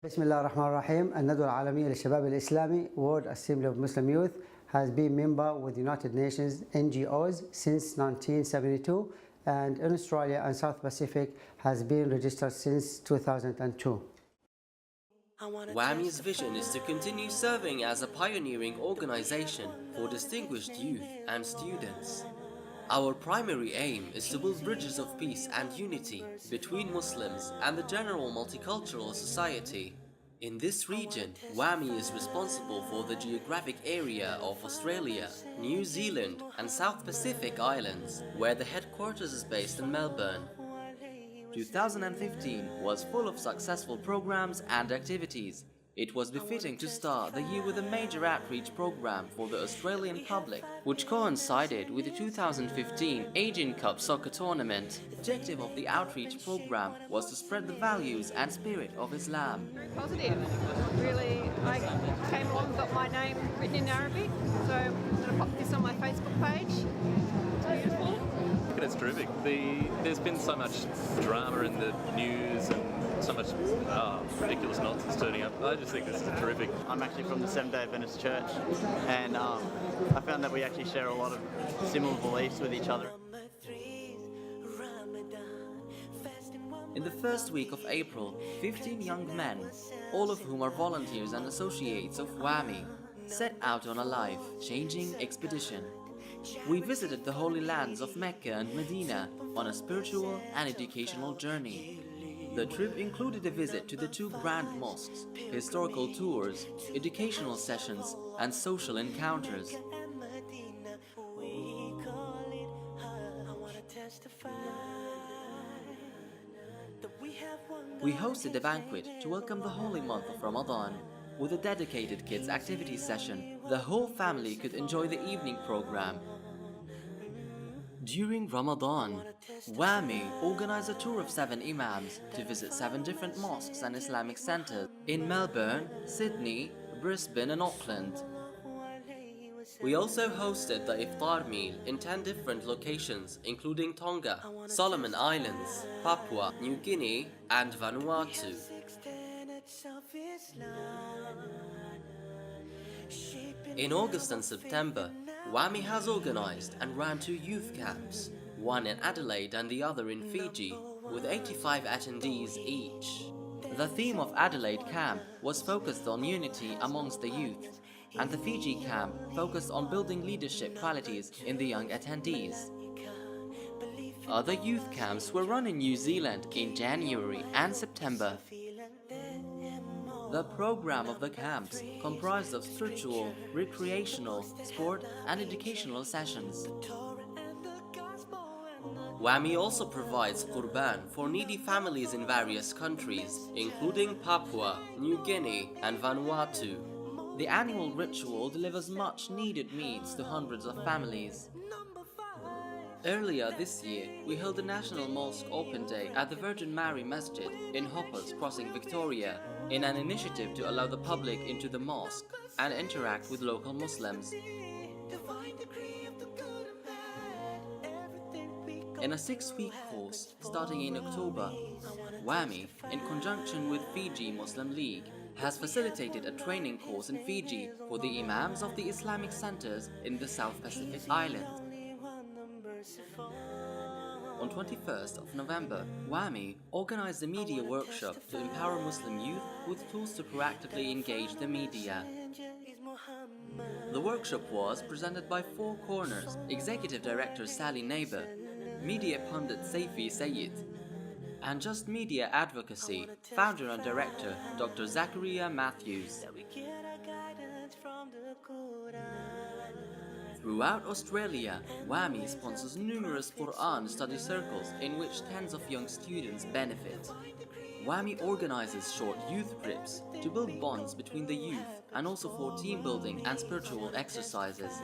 بسم الله الرحمن الرحيم. الندوة العالمية للشباب الإسلامي World Assembly of Muslim Youth has been member with United Nations NGOs since 1972 and in Australia and South Pacific has been registered since 2002. WAMY's vision is to continue serving as a pioneering organization for distinguished youth and students. Our primary aim is to build bridges of peace and unity between Muslims and the general multicultural society. In this region, WAMY is responsible for the geographic area of Australia, New Zealand and South Pacific Islands, where the headquarters is based in Melbourne. 2015 was full of successful programs and activities. It was befitting to start the year with a major outreach program for the Australian public, which coincided with the 2015 Asian Cup soccer tournament. The objective of the outreach program was to spread the values and spirit of Islam. Very positive. Really, I came along, got my name written in Arabic, so I'm going to pop this on my Facebook page. It's beautiful. It's terrific. There's been so much drama in the news and so much ridiculous nonsense turning up. I just think this is terrific. I'm actually from the Seventh-day Adventist Church, and I found that we actually share a lot of similar beliefs with each other. In the first week of April, 15 young men, all of whom are volunteers and associates of WAMY, set out on a life-changing expedition. We visited the holy lands of Mecca and Medina on a spiritual and educational journey. The trip included a visit to the two grand mosques, historical tours, educational sessions, and social encounters. We hosted a banquet to welcome the holy month of Ramadan. With a dedicated kids activity session, the whole family could enjoy the evening program. During Ramadan, WAMY organized a tour of 7 imams to visit 7 different mosques and Islamic centers in Melbourne, Sydney, Brisbane and Auckland. We also hosted the iftar meal in 10 different locations, including Tonga, Solomon Islands, Papua New Guinea and Vanuatu. In August and September, WAMY has organized and ran 2 youth camps, one in Adelaide and the other in Fiji, with 85 attendees each. The theme of Adelaide camp was focused on unity amongst the youth, and the Fiji camp focused on building leadership qualities in the young attendees. Other youth camps were run in New Zealand in January and September. The program of the camps comprised of spiritual, recreational, sport and educational sessions. WAMY also provides Qurban for needy families in various countries, including Papua, New Guinea and Vanuatu. The annual ritual delivers much needed meals to hundreds of families. Earlier this year, we held a National Mosque Open Day at the Virgin Mary Masjid in Hoppers Crossing, Victoria, in an initiative to allow the public into the mosque and interact with local Muslims. In a 6-week course starting in October, WAMY, in conjunction with Fiji Muslim League, has facilitated a training course in Fiji for the imams of the Islamic centers in the South Pacific Islands. On 21st of November, WAMY organized a media workshop to empower Muslim youth with tools to proactively engage the media. The workshop was presented by 4 corners: Executive Director Sally Neighbor, Media Pundit Saifi Sayyid, and Just Media Advocacy, Founder and Director Dr. Zachariah Matthews. Throughout Australia, WAMY sponsors numerous Quran study circles in which tens of young students benefit. WAMY organizes short youth trips to build bonds between the youth and also for team building and spiritual exercises.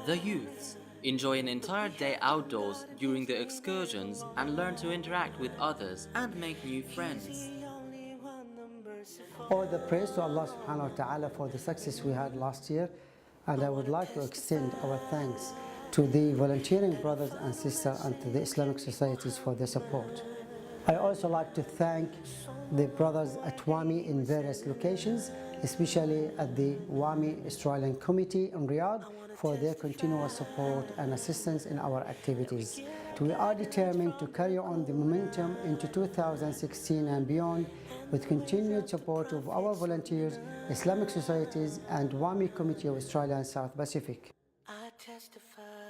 The youths enjoy an entire day outdoors during the excursions and learn to interact with others and make new friends. All the praise to Allah subhanahu wa ta'ala for the success we had last year, and I would like to extend our thanks to the volunteering brothers and sisters and to the Islamic societies for their support. I also like to thank the brothers at WAMY in various locations, especially at the WAMY Australian Committee in Riyadh, for their continuous support and assistance in our activities. We are determined to carry on the momentum into 2016 and beyond with continued support of our volunteers, Islamic societies and WAMY Committee of Australia and South Pacific. I testify.